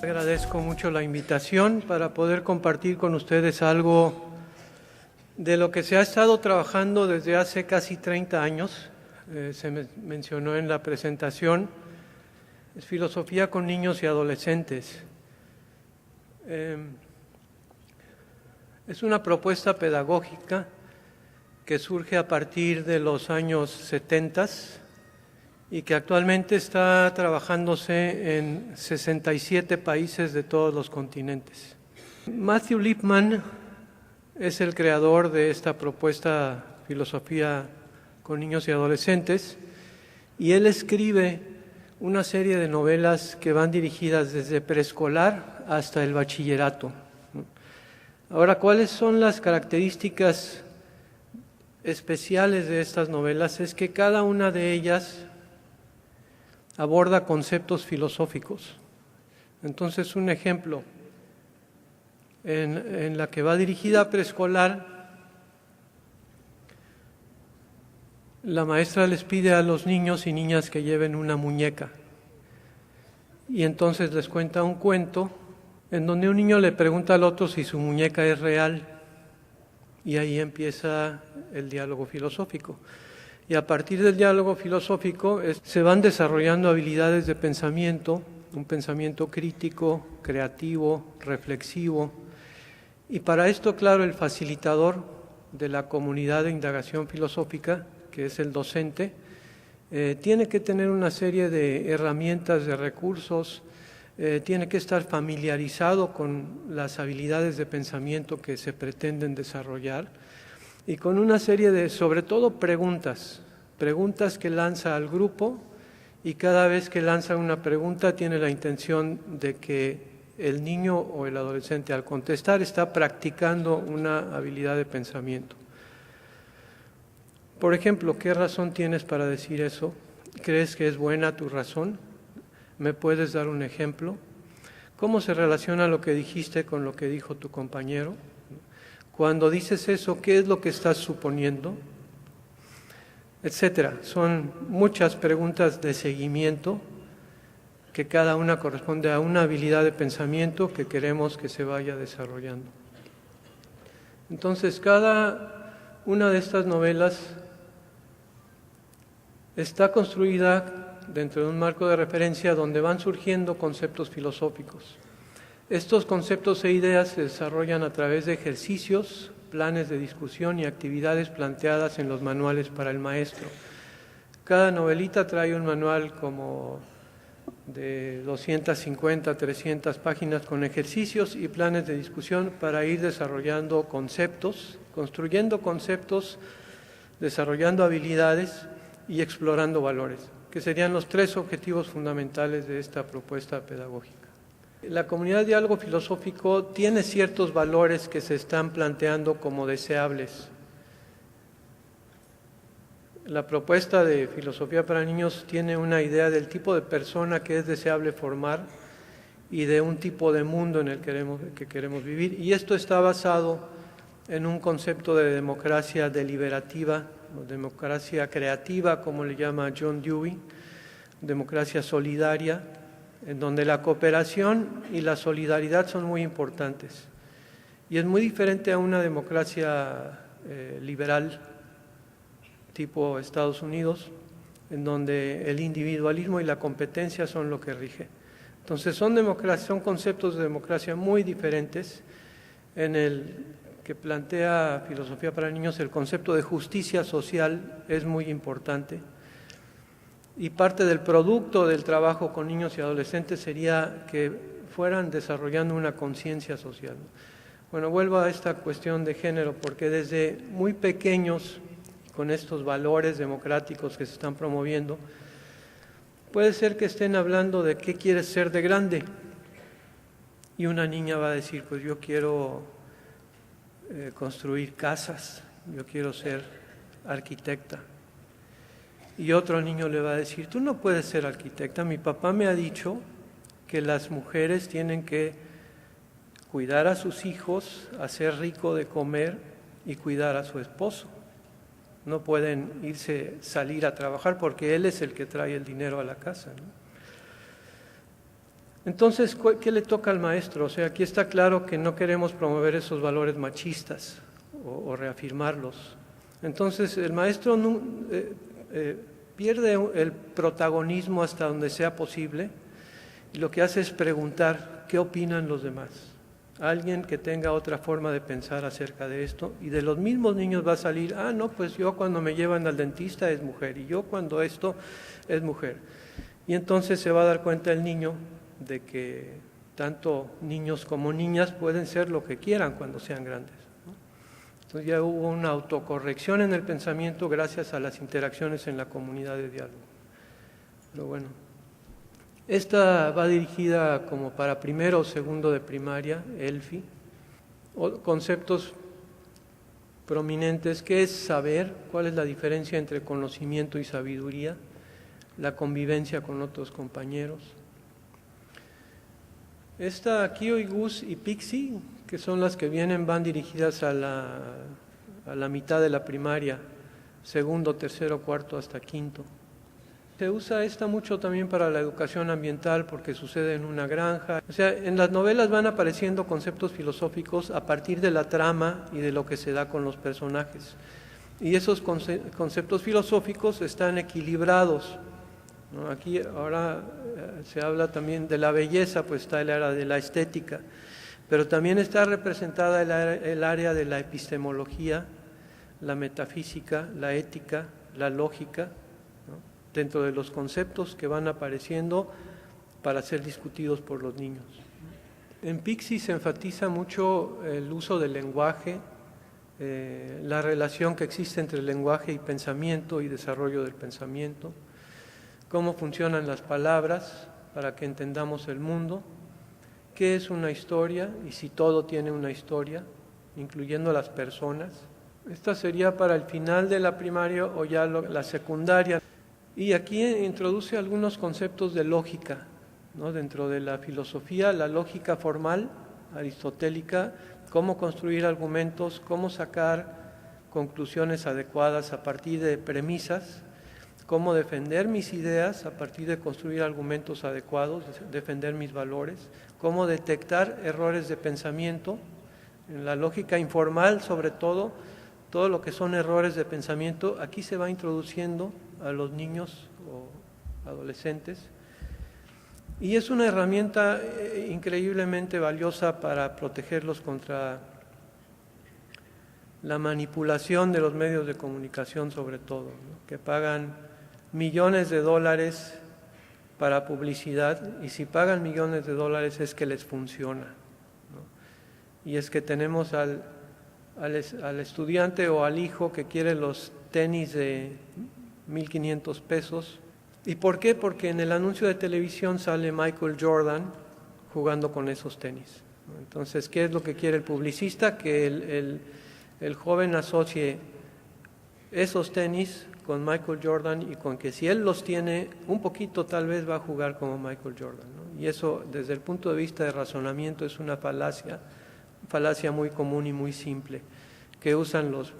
Agradezco mucho la invitación para poder compartir con ustedes algo de lo que se ha estado trabajando desde hace casi 30 años. Se mencionó en la presentación, es filosofía con niños y adolescentes. Es una propuesta pedagógica que surge a partir de los años 70 y que actualmente está trabajándose en 67 países de todos los continentes. Matthew Lipman es el creador de esta propuesta filosofía con niños y adolescentes, y él escribe una serie de novelas que van dirigidas desde preescolar hasta el bachillerato. Ahora, ¿cuáles son las características especiales de estas novelas? Es que cada una de ellas aborda conceptos filosóficos. Entonces, un ejemplo, en la que va dirigida a preescolar, la maestra les pide a los niños y niñas que lleven una muñeca. Y entonces les cuenta un cuento en donde un niño le pregunta al otro si su muñeca es real. Y ahí empieza el diálogo filosófico. Y a partir del diálogo filosófico se van desarrollando habilidades de pensamiento, un pensamiento crítico, creativo, reflexivo. Y para esto, claro, el facilitador de la comunidad de indagación filosófica, que es el docente, tiene que tener una serie de herramientas, de recursos, tiene que estar familiarizado con las habilidades de pensamiento que se pretenden desarrollar y con una serie de, sobre todo, preguntas que lanza al grupo, y cada vez que lanza una pregunta tiene la intención de que el niño o el adolescente al contestar está practicando una habilidad de pensamiento. Por ejemplo, ¿qué razón tienes para decir eso? ¿Crees que es buena tu razón? ¿Me puedes dar un ejemplo? ¿Cómo se relaciona lo que dijiste con lo que dijo tu compañero? Cuando dices eso, ¿qué es lo que estás suponiendo? Etcétera. Son muchas preguntas de seguimiento que cada una corresponde a una habilidad de pensamiento que queremos que se vaya desarrollando. Entonces, cada una de estas novelas está construida dentro de un marco de referencia donde van surgiendo conceptos filosóficos. Estos conceptos e ideas se desarrollan a través de ejercicios, planes de discusión y actividades planteadas en los manuales para el maestro. Cada novelita trae un manual como de 250, 300 páginas con ejercicios y planes de discusión para ir desarrollando conceptos, construyendo conceptos, desarrollando habilidades y explorando valores, que serían los tres objetivos fundamentales de esta propuesta pedagógica. La comunidad de diálogo filosófico tiene ciertos valores que se están planteando como deseables. La propuesta de filosofía para niños tiene una idea del tipo de persona que es deseable formar y de un tipo de mundo en el que queremos vivir. Y esto está basado en un concepto de democracia deliberativa, o democracia creativa, como le llama John Dewey, democracia solidaria, en donde la cooperación y la solidaridad son muy importantes. Y es muy diferente a una democracia liberal tipo Estados Unidos, en donde el individualismo y la competencia son lo que rige. Entonces son conceptos de democracia muy diferentes. En el que plantea Filosofía para Niños, el concepto de justicia social es muy importante. Y parte del producto del trabajo con niños y adolescentes sería que fueran desarrollando una conciencia social. Bueno, vuelvo a esta cuestión de género, porque desde muy pequeños, con estos valores democráticos que se están promoviendo, puede ser que estén hablando de qué quieres ser de grande. Y una niña va a decir, pues yo quiero construir casas, yo quiero ser arquitecta. Y otro niño le va a decir, tú no puedes ser arquitecta, mi papá me ha dicho que las mujeres tienen que cuidar a sus hijos, hacer rico de comer y cuidar a su esposo. No pueden salir a trabajar porque él es el que trae el dinero a la casa, ¿no? Entonces, ¿qué le toca al maestro? O sea, aquí está claro que no queremos promover esos valores machistas o reafirmarlos. Entonces, el maestro pierde el protagonismo hasta donde sea posible y lo que hace es preguntar qué opinan los demás. Alguien que tenga otra forma de pensar acerca de esto, y de los mismos niños va a salir, no, pues yo cuando me llevan al dentista es mujer y yo cuando esto es mujer. Y entonces se va a dar cuenta el niño de que tanto niños como niñas pueden ser lo que quieran cuando sean grandes, ¿no? Entonces ya hubo una autocorrección en el pensamiento gracias a las interacciones en la comunidad de diálogo. Pero bueno, esta va dirigida como para primero o segundo de primaria, ELFI, conceptos prominentes, ¿qué es saber? ¿Cuál es la diferencia entre conocimiento y sabiduría? La convivencia con otros compañeros. Esta Kyo y Gus y Pixie, que son las que van dirigidas a la mitad de la primaria, segundo, tercero, cuarto hasta quinto. Se usa esta mucho también para la educación ambiental porque sucede en una granja. O sea, en las novelas van apareciendo conceptos filosóficos a partir de la trama y de lo que se da con los personajes. Y esos conceptos filosóficos están equilibrados, ¿no? Aquí ahora se habla también de la belleza, pues está el área de la estética, pero también está representada el área de la epistemología, la metafísica, la ética, la lógica, ¿no? Dentro de los conceptos que van apareciendo para ser discutidos por los niños. En Pixie se enfatiza mucho el uso del lenguaje, la relación que existe entre el lenguaje y pensamiento y desarrollo del pensamiento, cómo funcionan las palabras para que entendamos el mundo, qué es una historia y si todo tiene una historia, incluyendo las personas. Esta sería para el final de la primaria o ya la secundaria. Y aquí introduce algunos conceptos de lógica, ¿no? Dentro de la filosofía, la lógica formal, aristotélica, cómo construir argumentos, cómo sacar conclusiones adecuadas a partir de premisas, cómo defender mis ideas a partir de construir argumentos adecuados, defender mis valores, cómo detectar errores de pensamiento, en la lógica informal sobre todo lo que son errores de pensamiento, aquí se va introduciendo a los niños o adolescentes, y es una herramienta increíblemente valiosa para protegerlos contra la manipulación de los medios de comunicación sobre todo, ¿no? Que pagan millones de dólares para publicidad, y si pagan millones de dólares es que les funciona, ¿no? Y es que tenemos al estudiante o al hijo que quiere los tenis de 1,500 pesos. ¿Y por qué? Porque en el anuncio de televisión sale Michael Jordan jugando con esos tenis. Entonces, ¿qué es lo que quiere el publicista? Que el joven asocie esos tenis con Michael Jordan y con que si él los tiene un poquito tal vez va a jugar como Michael Jordan, ¿no? Y eso desde el punto de vista de razonamiento es una falacia muy común y muy simple que usan los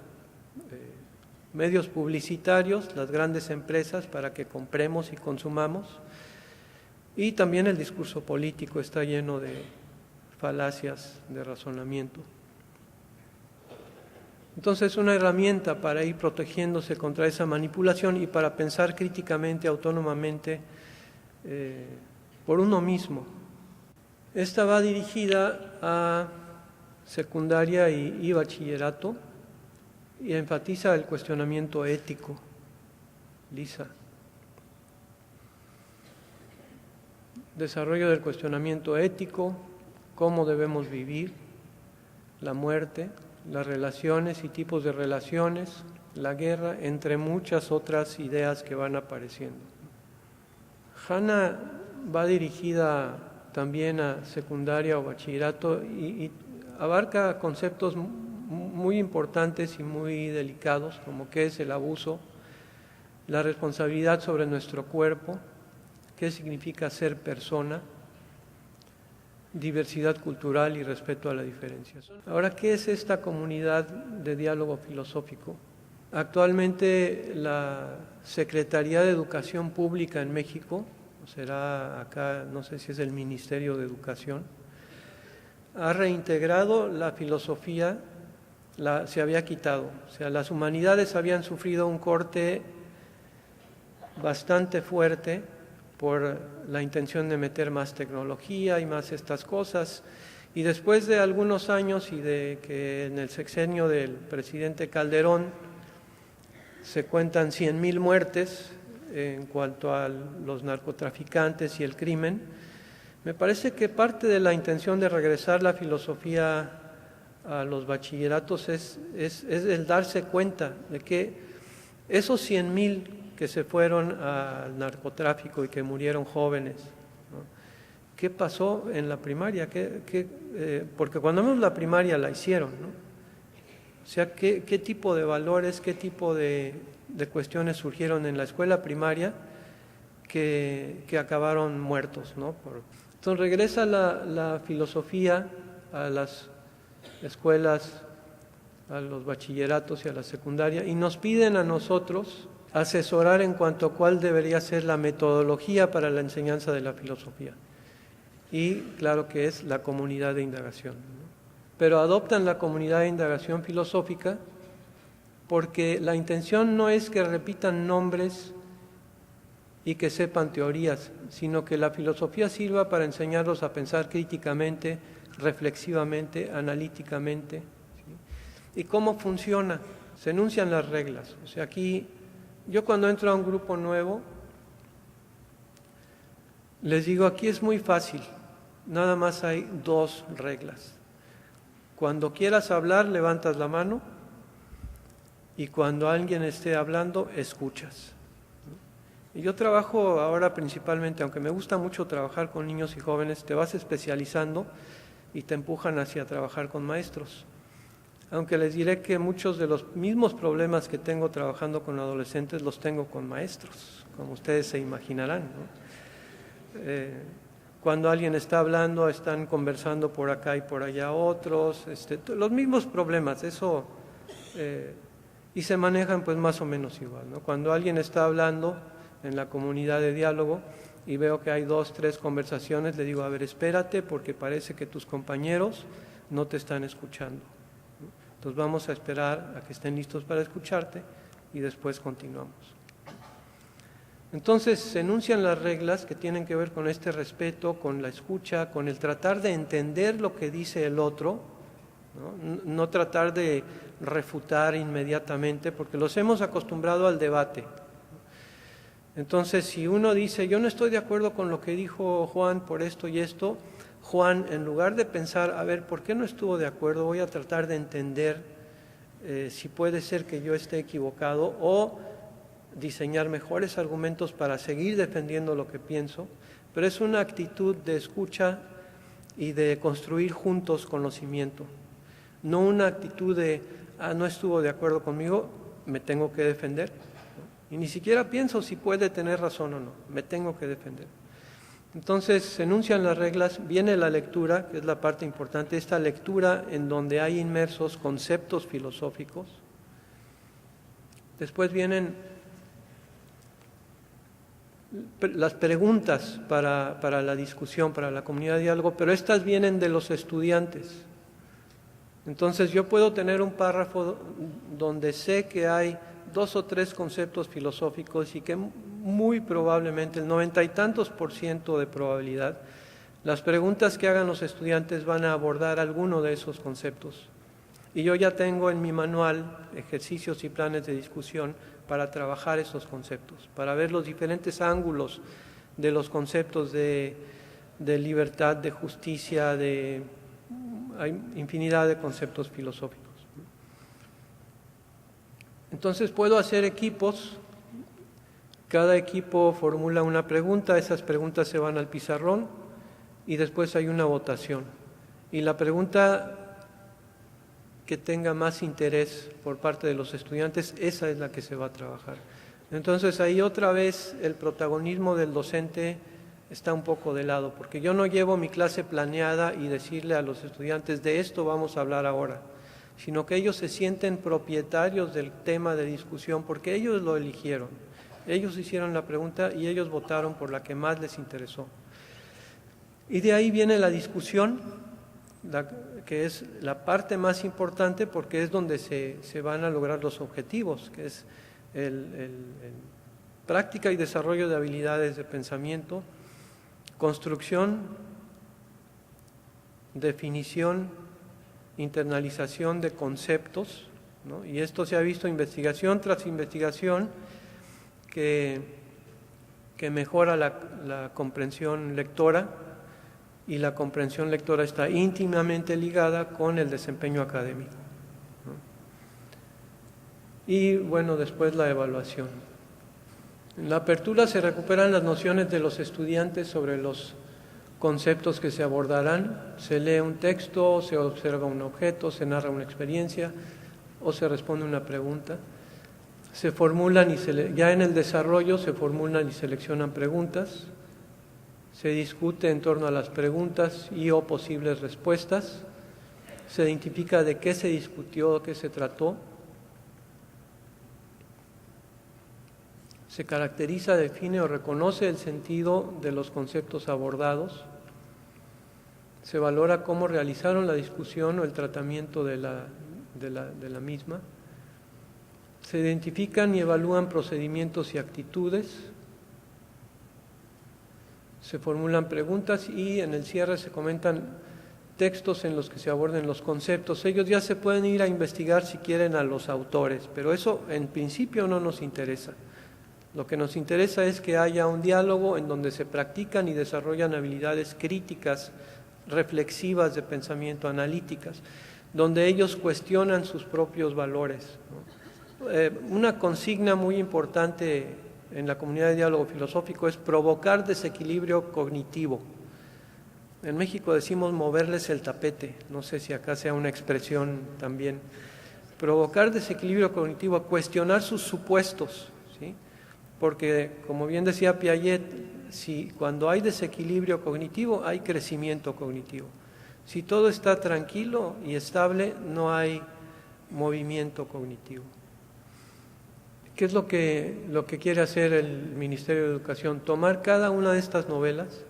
medios publicitarios, las grandes empresas para que compremos y consumamos, y también el discurso político está lleno de falacias de razonamiento. Entonces, una herramienta para ir protegiéndose contra esa manipulación y para pensar críticamente, autónomamente, por uno mismo. Esta va dirigida a secundaria y bachillerato y enfatiza el cuestionamiento ético. Lisa. desarrollo del cuestionamiento ético, cómo debemos vivir, la muerte, las relaciones y tipos de relaciones, la guerra, entre muchas otras ideas que van apareciendo. Hana va dirigida también a secundaria o bachillerato y abarca conceptos muy importantes y muy delicados, como qué es el abuso, la responsabilidad sobre nuestro cuerpo, qué significa ser persona, diversidad cultural y respeto a la diferencia. Ahora, ¿qué es esta comunidad de diálogo filosófico? Actualmente la Secretaría de Educación Pública en México, será acá, no sé si es el Ministerio de Educación, ha reintegrado la filosofía, se había quitado. O sea, las humanidades habían sufrido un corte bastante fuerte por la intención de meter más tecnología y más estas cosas. Y después de algunos años y de que en el sexenio del presidente Calderón se cuentan 100,000 muertes en cuanto a los narcotraficantes y el crimen, me parece que parte de la intención de regresar la filosofía a los bachilleratos es el darse cuenta de que esos 100,000 que se fueron al narcotráfico y que murieron jóvenes, ¿no? ¿Qué pasó en la primaria? Porque cuando vemos la primaria la hicieron, ¿no? O sea, ¿qué tipo de valores, qué tipo de cuestiones surgieron en la escuela primaria que acabaron muertos, ¿no? Entonces regresa la filosofía a las escuelas, a los bachilleratos y a la secundaria, y nos piden a nosotros asesorar en cuanto a cuál debería ser la metodología para la enseñanza de la filosofía. Y claro que es la comunidad de indagación, ¿no? Pero adoptan la comunidad de indagación filosófica porque la intención no es que repitan nombres y que sepan teorías, sino que la filosofía sirva para enseñarlos a pensar críticamente, reflexivamente, analíticamente, ¿sí? ¿Y cómo funciona? Se enuncian las reglas. O sea, aquí yo cuando entro a un grupo nuevo les digo, aquí es muy fácil, nada más hay 2 reglas. Cuando quieras hablar, levantas la mano, y cuando alguien esté hablando, escuchas. Y yo trabajo ahora principalmente, aunque me gusta mucho trabajar con niños y jóvenes, te vas especializando y te empujan hacia trabajar con maestros. Aunque les diré que muchos de los mismos problemas que tengo trabajando con adolescentes los tengo con maestros, como ustedes se imaginarán, ¿no? Cuando alguien está hablando, están conversando por acá y por allá otros, los mismos problemas, eso, y se manejan pues más o menos igual, ¿no? Cuando alguien está hablando en la comunidad de diálogo y veo que hay 2, 3 conversaciones, le digo, a ver, espérate porque parece que tus compañeros no te están escuchando. Entonces vamos a esperar a que estén listos para escucharte y después continuamos. Entonces se enuncian las reglas que tienen que ver con este respeto, con la escucha, con el tratar de entender lo que dice el otro, ¿no? No tratar de refutar inmediatamente, porque los hemos acostumbrado al debate. Entonces, si uno dice, yo no estoy de acuerdo con lo que dijo Juan por esto y esto, Juan, en lugar de pensar, a ver, ¿por qué no estuvo de acuerdo? Voy a tratar de entender si puede ser que yo esté equivocado o diseñar mejores argumentos para seguir defendiendo lo que pienso, pero es una actitud de escucha y de construir juntos conocimiento, no una actitud de, no estuvo de acuerdo conmigo, me tengo que defender, ¿no? Y ni siquiera pienso si puede tener razón o no, me tengo que defender. Entonces se enuncian las reglas, viene la lectura, que es la parte importante, esta lectura en donde hay inmersos conceptos filosóficos. Después vienen las preguntas para la discusión, para la comunidad de diálogo, pero estas vienen de los estudiantes. Entonces yo puedo tener un párrafo donde sé que hay 2 o 3 conceptos filosóficos y que muy probablemente, el 90 y tantos % de probabilidad, las preguntas que hagan los estudiantes van a abordar alguno de esos conceptos. Y yo ya tengo en mi manual ejercicios y planes de discusión para trabajar esos conceptos, para ver los diferentes ángulos de los conceptos de de libertad, de justicia, hay infinidad de conceptos filosóficos. Entonces puedo hacer equipos, cada equipo formula una pregunta, esas preguntas se van al pizarrón y después hay una votación. Y la pregunta que tenga más interés por parte de los estudiantes, esa es la que se va a trabajar. Entonces ahí otra vez el protagonismo del docente está un poco de lado, porque yo no llevo mi clase planeada y decirle a los estudiantes de esto vamos a hablar ahora, sino que ellos se sienten propietarios del tema de discusión porque ellos lo eligieron, ellos hicieron la pregunta y ellos votaron por la que más les interesó. Y de ahí viene la discusión, que es la parte más importante porque es donde se van a lograr los objetivos, que es el práctica y desarrollo de habilidades de pensamiento, construcción, definición, internalización de conceptos, ¿no? Y esto se ha visto investigación tras investigación que mejora la comprensión lectora, y la comprensión lectora está íntimamente ligada con el desempeño académico, ¿no? Y bueno, después la evaluación. En la apertura se recuperan las nociones de los estudiantes sobre los conceptos que se abordarán, se lee un texto, se observa un objeto, se narra una experiencia o se responde una pregunta. Se formulan ya en el desarrollo se formulan y seleccionan preguntas, se discute en torno a las preguntas y o posibles respuestas, se identifica de qué se discutió, qué se trató, se caracteriza, define o reconoce el sentido de los conceptos abordados, se valora cómo realizaron la discusión o el tratamiento de la misma, se identifican y evalúan procedimientos y actitudes, se formulan preguntas y en el cierre se comentan textos en los que se aborden los conceptos. Ellos ya se pueden ir a investigar si quieren a los autores, pero eso en principio no nos interesa. Lo que nos interesa es que haya un diálogo en donde se practican y desarrollan habilidades críticas, reflexivas de pensamiento, analíticas, donde ellos cuestionan sus propios valores, ¿no? Una consigna muy importante en la comunidad de diálogo filosófico es provocar desequilibrio cognitivo. En México decimos moverles el tapete, no sé si acá sea una expresión también. Provocar desequilibrio cognitivo, cuestionar sus supuestos, ¿sí? Porque, como bien decía Piaget, cuando hay desequilibrio cognitivo, hay crecimiento cognitivo. Si todo está tranquilo y estable, no hay movimiento cognitivo. ¿Qué es lo que quiere hacer el Ministerio de Educación? Tomar cada una de estas novelas,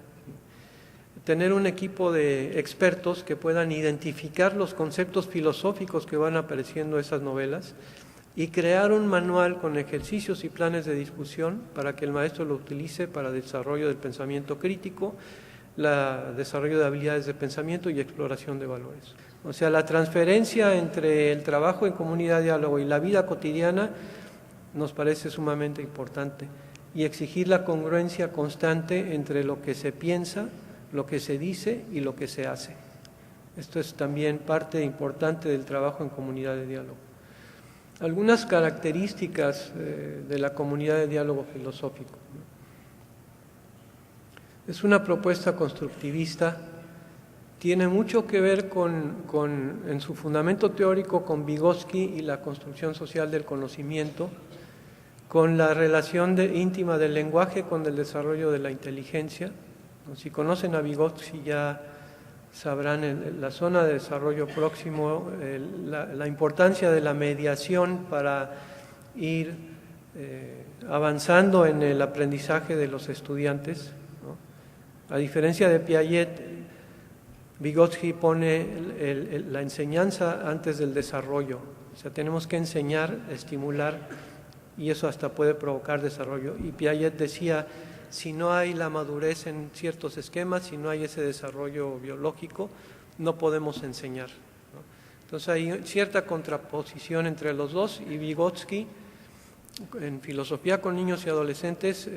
tener un equipo de expertos que puedan identificar los conceptos filosóficos que van apareciendo en esas novelas y crear un manual con ejercicios y planes de discusión para que el maestro lo utilice para el desarrollo del pensamiento crítico, desarrollo de habilidades de pensamiento y exploración de valores. O sea, la transferencia entre el trabajo en comunidad de diálogo y la vida cotidiana nos parece sumamente importante, y exigir la congruencia constante entre lo que se piensa, lo que se dice y lo que se hace. Esto es también parte importante del trabajo en comunidad de diálogo. Algunas características de la comunidad de diálogo filosófico. Es una propuesta constructivista, tiene mucho que ver en su fundamento teórico con Vygotsky y la construcción social del conocimiento, con la relación íntima del lenguaje con el desarrollo de la inteligencia. Si conocen a Vygotsky ya sabrán en la zona de desarrollo próximo la importancia de la mediación para ir avanzando en el aprendizaje de los estudiantes, ¿no? A diferencia de Piaget, Vygotsky pone la enseñanza antes del desarrollo. O sea, tenemos que enseñar, estimular, y eso hasta puede provocar desarrollo. Y Piaget decía, si no hay la madurez en ciertos esquemas, si no hay ese desarrollo biológico, no podemos enseñar, ¿no? Entonces hay cierta contraposición entre los dos, y Vygotsky En filosofía con niños y adolescentes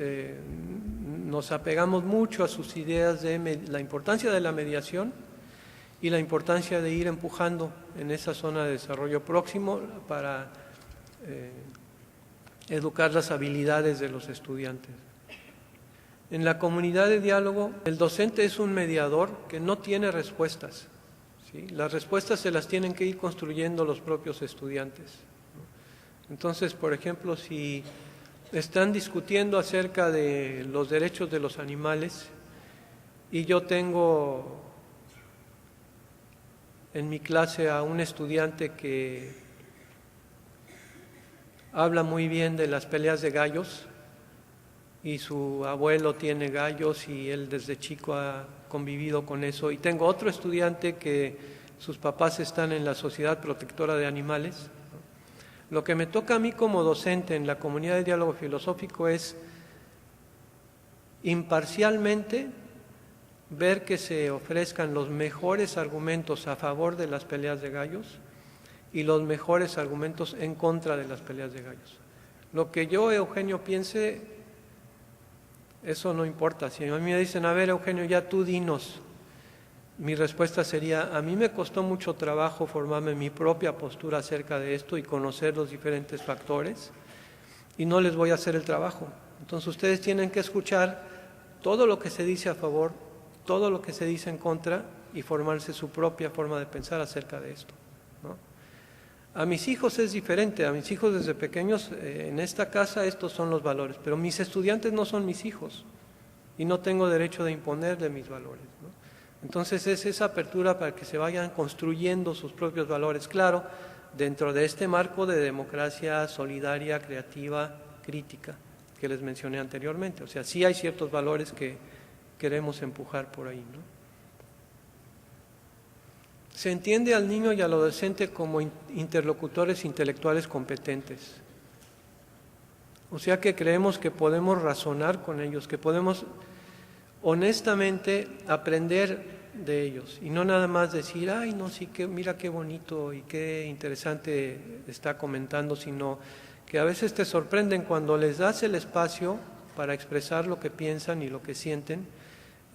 nos apegamos mucho a sus ideas de la importancia de la mediación y la importancia de ir empujando en esa zona de desarrollo próximo para educar las habilidades de los estudiantes. En la comunidad de diálogo, el docente es un mediador que no tiene respuestas, ¿sí? Las respuestas se las tienen que ir construyendo los propios estudiantes. Entonces, por ejemplo, si están discutiendo acerca de los derechos de los animales y yo tengo en mi clase a un estudiante que habla muy bien de las peleas de gallos y su abuelo tiene gallos y él desde chico ha convivido con eso, y tengo otro estudiante que sus papás están en la Sociedad Protectora de Animales. Lo que me toca a mí como docente en la comunidad de diálogo filosófico es imparcialmente ver que se ofrezcan los mejores argumentos a favor de las peleas de gallos y los mejores argumentos en contra de las peleas de gallos. Lo que yo, Eugenio, piense, eso no importa. Si a mí me dicen, a ver, Eugenio, ya tú dinos, mi respuesta sería, a mí me costó mucho trabajo formarme mi propia postura acerca de esto y conocer los diferentes factores, y no les voy a hacer el trabajo. Entonces ustedes tienen que escuchar todo lo que se dice a favor, todo lo que se dice en contra, y formarse su propia forma de pensar acerca de esto, ¿no? A mis hijos es diferente. A mis hijos desde pequeños, en esta casa estos son los valores, pero mis estudiantes no son mis hijos y no tengo derecho de imponerle mis valores, ¿no? Entonces es esa apertura para que se vayan construyendo sus propios valores, claro, dentro de este marco de democracia solidaria, creativa, crítica, que les mencioné anteriormente. O sea, sí hay ciertos valores que queremos empujar por ahí, ¿no? Se entiende al niño y al adolescente como interlocutores intelectuales competentes. O sea que creemos que podemos razonar con ellos, que podemos honestamente aprender de ellos y no nada más decir, ay, no, sí, que mira qué bonito y qué interesante está comentando, sino que a veces te sorprenden cuando les das el espacio para expresar lo que piensan y lo que sienten.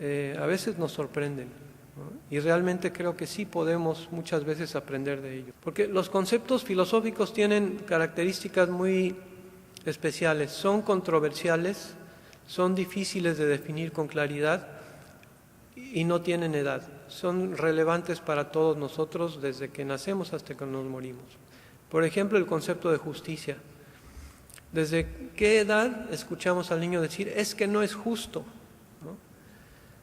A veces nos sorprenden, ¿no? Y realmente creo que sí podemos muchas veces aprender de ellos, porque los conceptos filosóficos tienen características muy especiales, son controversiales, son difíciles de definir con claridad y no tienen edad, son relevantes para todos nosotros desde que nacemos hasta que nos morimos. Por ejemplo, el concepto de justicia. ¿Desde qué edad escuchamos al niño decir, es que no es justo, ¿no?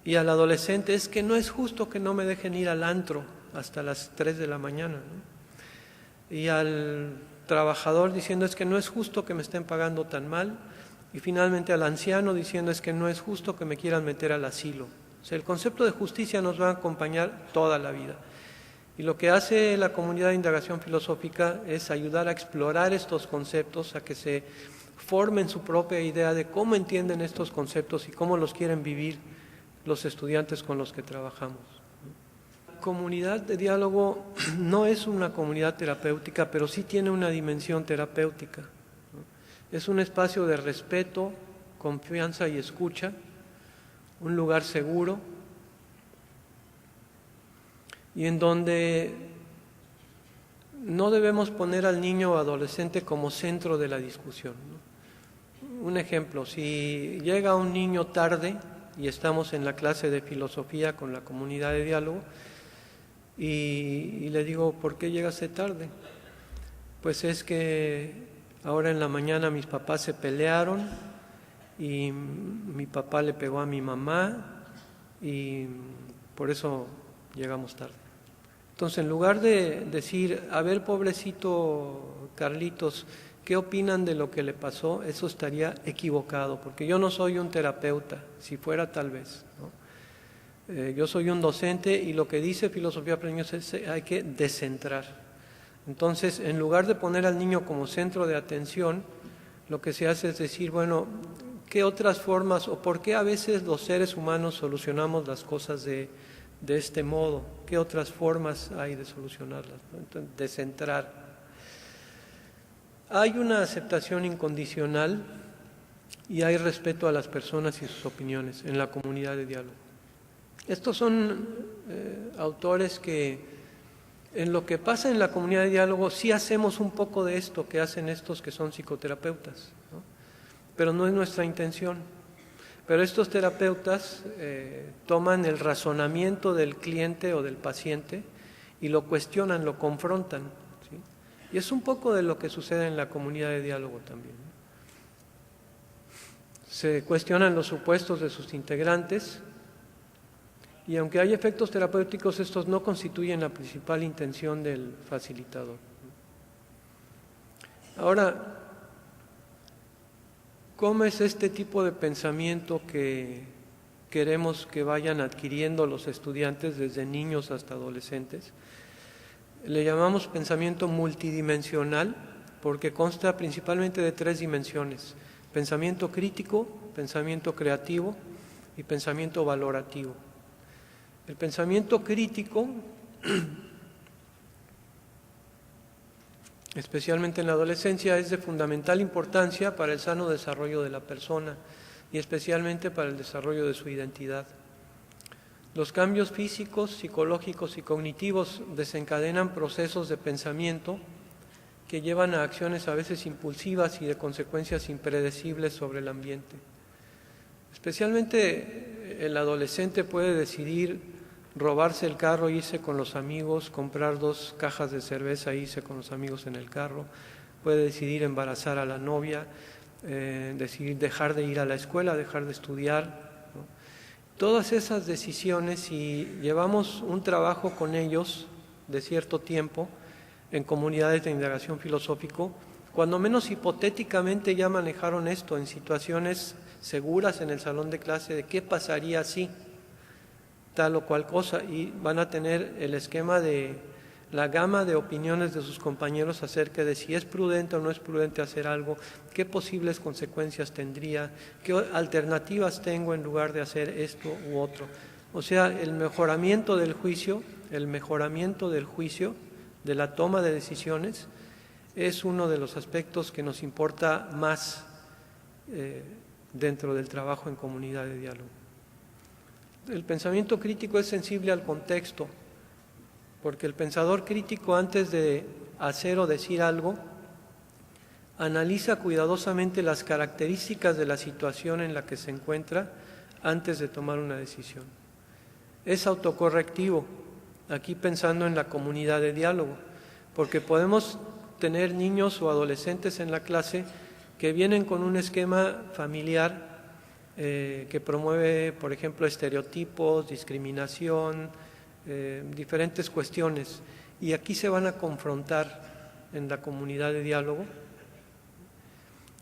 Y al adolescente, es que no es justo que no me dejen ir al antro hasta las 3 de la mañana, ¿no? Y al trabajador diciendo, es que no es justo que me estén pagando tan mal. Y finalmente al anciano diciendo, es que no es justo que me quieran meter al asilo. O sea, el concepto de justicia nos va a acompañar toda la vida. Y lo que hace la comunidad de indagación filosófica es ayudar a explorar estos conceptos, a que se formen su propia idea de cómo entienden estos conceptos y cómo los quieren vivir los estudiantes con los que trabajamos. La comunidad de diálogo no es una comunidad terapéutica, pero sí tiene una dimensión terapéutica. Es un espacio de respeto, confianza y escucha, un lugar seguro, y en donde no debemos poner al niño o adolescente como centro de la discusión, ¿no? Un ejemplo, si llega un niño tarde y estamos en la clase de filosofía con la comunidad de diálogo y le digo, ¿por qué llegaste tarde? Pues es que ahora en la mañana mis papás se pelearon y mi papá le pegó a mi mamá y por eso llegamos tarde. Entonces, en lugar de decir, a ver, pobrecito Carlitos, ¿qué opinan de lo que le pasó? Eso estaría equivocado, porque yo no soy un terapeuta, si fuera tal vez, ¿no? Yo soy un docente y lo que dice Filosofía para Niños es hay que descentrar. Entonces, en lugar de poner al niño como centro de atención, lo que se hace es decir, bueno, ¿qué otras formas o por qué a veces los seres humanos solucionamos las cosas de este modo? ¿Qué otras formas hay de solucionarlas? Entonces, descentrar. Hay una aceptación incondicional y hay respeto a las personas y sus opiniones en la comunidad de diálogo. Estos son autores que en lo que pasa en la comunidad de diálogo sí hacemos un poco de esto que hacen estos que son psicoterapeutas, ¿no? Pero no es nuestra intención. Pero estos terapeutas toman el razonamiento del cliente o del paciente y lo cuestionan, lo confrontan, ¿sí? Y es un poco de lo que sucede en la comunidad de diálogo también, ¿no? Se cuestionan los supuestos de sus integrantes y aunque hay efectos terapéuticos, estos no constituyen la principal intención del facilitador. Ahora, ¿cómo es este tipo de pensamiento que queremos que vayan adquiriendo los estudiantes desde niños hasta adolescentes? Le llamamos pensamiento multidimensional porque consta principalmente de 3 dimensiones: pensamiento crítico, pensamiento creativo y pensamiento valorativo. El pensamiento crítico, especialmente en la adolescencia, es de fundamental importancia para el sano desarrollo de la persona y especialmente para el desarrollo de su identidad. Los cambios físicos, psicológicos y cognitivos desencadenan procesos de pensamiento que llevan a acciones a veces impulsivas y de consecuencias impredecibles sobre el ambiente. Especialmente el adolescente puede decidir robarse el carro, irse con los amigos, comprar 2 cajas de cerveza e irse con los amigos en el carro, puede decidir embarazar a la novia, decidir dejar de ir a la escuela, dejar de estudiar, ¿no? Todas esas decisiones, si llevamos un trabajo con ellos de cierto tiempo en comunidades de indagación filosófico, cuando menos hipotéticamente ya manejaron esto en situaciones seguras en el salón de clase de qué pasaría si tal o cual cosa, y van a tener el esquema de la gama de opiniones de sus compañeros acerca de si es prudente o no es prudente hacer algo, qué posibles consecuencias tendría, qué alternativas tengo en lugar de hacer esto u otro. O sea, el mejoramiento del juicio, de la toma de decisiones, es uno de los aspectos que nos importa más dentro del trabajo en comunidad de diálogo. El pensamiento crítico es sensible al contexto, porque el pensador crítico, antes de hacer o decir algo, analiza cuidadosamente las características de la situación en la que se encuentra antes de tomar una decisión. Es autocorrectivo, aquí pensando en la comunidad de diálogo, porque podemos tener niños o adolescentes en la clase que vienen con un esquema familiar que promueve, por ejemplo, estereotipos, discriminación, diferentes cuestiones, y aquí se van a confrontar en la comunidad de diálogo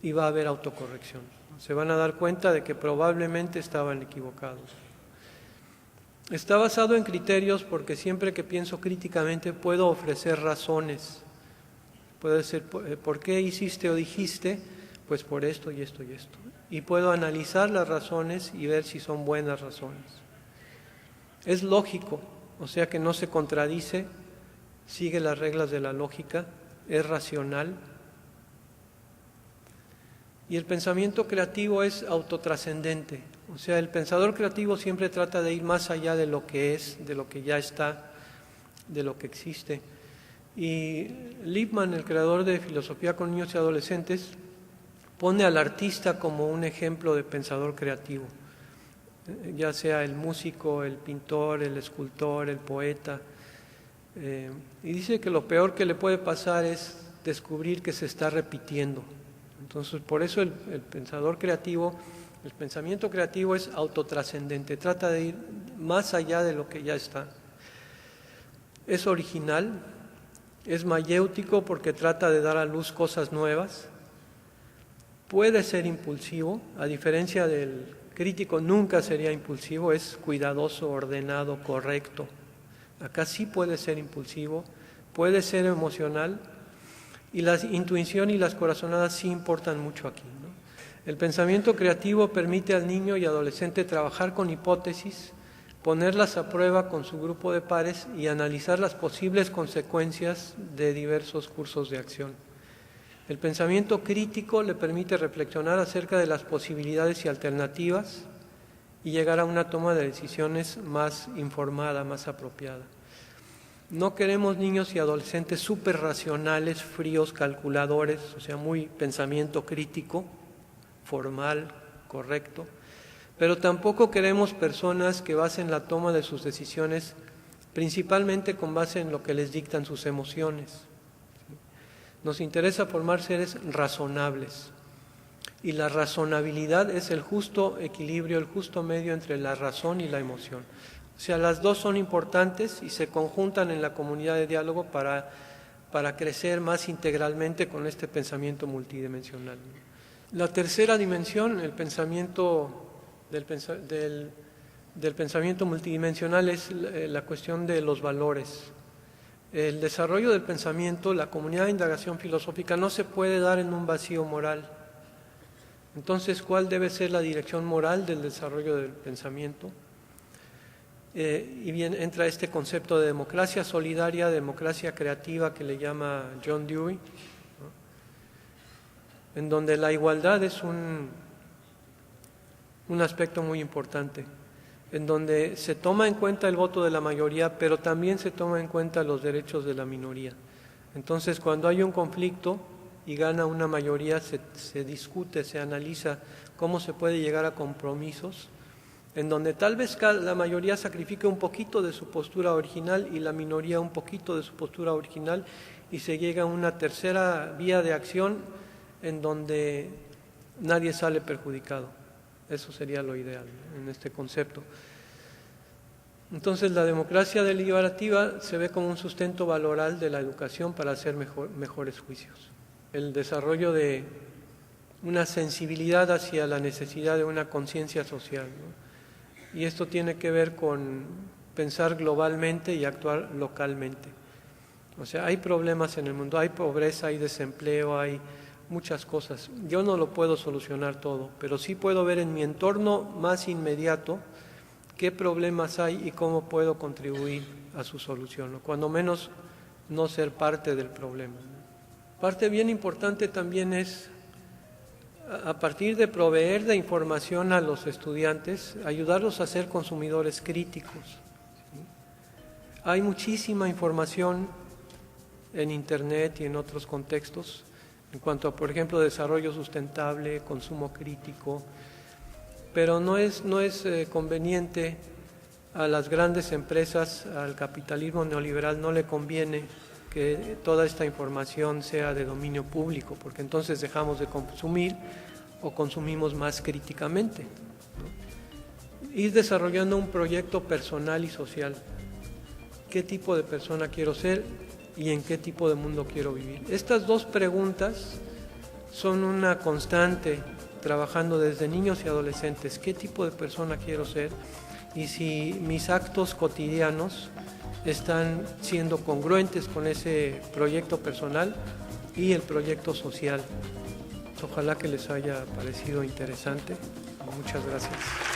y va a haber autocorrección. Se van a dar cuenta de que probablemente estaban equivocados. Está basado en criterios porque siempre que pienso críticamente puedo ofrecer razones. Puede ser, ¿por qué hiciste o dijiste? Pues por esto y esto y esto. Y puedo analizar las razones y ver si son buenas razones. Es lógico, o sea que no se contradice, sigue las reglas de la lógica, es racional. Y el pensamiento creativo es autotrascendente, o sea, el pensador creativo siempre trata de ir más allá de lo que es, de lo que ya está, de lo que existe. Y Lippmann, el creador de Filosofía con niños y adolescentes, pone al artista como un ejemplo de pensador creativo, ya sea el músico, el pintor, el escultor, el poeta. Y dice que lo peor que le puede pasar es descubrir que se está repitiendo. Entonces, por eso el pensador creativo, el pensamiento creativo es autotrascendente, trata de ir más allá de lo que ya está. Es original, es mayéutico porque trata de dar a luz cosas nuevas. Puede ser impulsivo, a diferencia del crítico nunca sería impulsivo, es cuidadoso, ordenado, correcto. Acá sí puede ser impulsivo, puede ser emocional, y la intuición y las corazonadas sí importan mucho aquí, ¿no? El pensamiento creativo permite al niño y adolescente trabajar con hipótesis, ponerlas a prueba con su grupo de pares y analizar las posibles consecuencias de diversos cursos de acción. El pensamiento crítico le permite reflexionar acerca de las posibilidades y alternativas y llegar a una toma de decisiones más informada, más apropiada. No queremos niños y adolescentes súper racionales, fríos, calculadores, o sea, muy pensamiento crítico, formal, correcto, pero tampoco queremos personas que basen la toma de sus decisiones principalmente con base en lo que les dictan sus emociones. Nos interesa formar seres razonables y la razonabilidad es el justo equilibrio, el justo medio entre la razón y la emoción. O sea, las dos son importantes y se conjuntan en la comunidad de diálogo para crecer más integralmente con este pensamiento multidimensional. La tercera dimensión, el pensamiento del pensamiento multidimensional, es la cuestión de los valores. El desarrollo del pensamiento, la comunidad de indagación filosófica no se puede dar en un vacío moral. Entonces, ¿cuál debe ser la dirección moral del desarrollo del pensamiento? Y bien, entra este concepto de democracia solidaria, democracia creativa que le llama John Dewey, ¿no? En donde la igualdad es un aspecto muy importante, en donde se toma en cuenta el voto de la mayoría, pero también se toma en cuenta los derechos de la minoría. Entonces, cuando hay un conflicto y gana una mayoría, se discute, se analiza cómo se puede llegar a compromisos, en donde tal vez la mayoría sacrifique un poquito de su postura original y la minoría un poquito de su postura original, y se llega a una tercera vía de acción en donde nadie sale perjudicado. Eso sería lo ideal, ¿no?, en este concepto. Entonces, la democracia deliberativa se ve como un sustento valoral de la educación para hacer mejores juicios. El desarrollo de una sensibilidad hacia la necesidad de una conciencia social, ¿no? Y esto tiene que ver con pensar globalmente y actuar localmente. O sea, hay problemas en el mundo, hay pobreza, hay desempleo, hay muchas cosas. Yo no lo puedo solucionar todo, pero sí puedo ver en mi entorno más inmediato qué problemas hay y cómo puedo contribuir a su solución, o cuando menos no ser parte del problema. Parte bien importante también es, a partir de proveer de información a los estudiantes, ayudarlos a ser consumidores críticos. Hay muchísima información en Internet y en otros contextos en cuanto a, por ejemplo, desarrollo sustentable, consumo crítico, pero no es conveniente a las grandes empresas, al capitalismo neoliberal, no le conviene que toda esta información sea de dominio público, porque entonces dejamos de consumir o consumimos más críticamente, ¿no? Ir desarrollando un proyecto personal y social. ¿Qué tipo de persona quiero ser y en qué tipo de mundo quiero vivir? Estas dos preguntas son una constante trabajando desde niños y adolescentes. ¿Qué tipo de persona quiero ser? Y si mis actos cotidianos están siendo congruentes con ese proyecto personal y el proyecto social. Ojalá que les haya parecido interesante. Muchas gracias.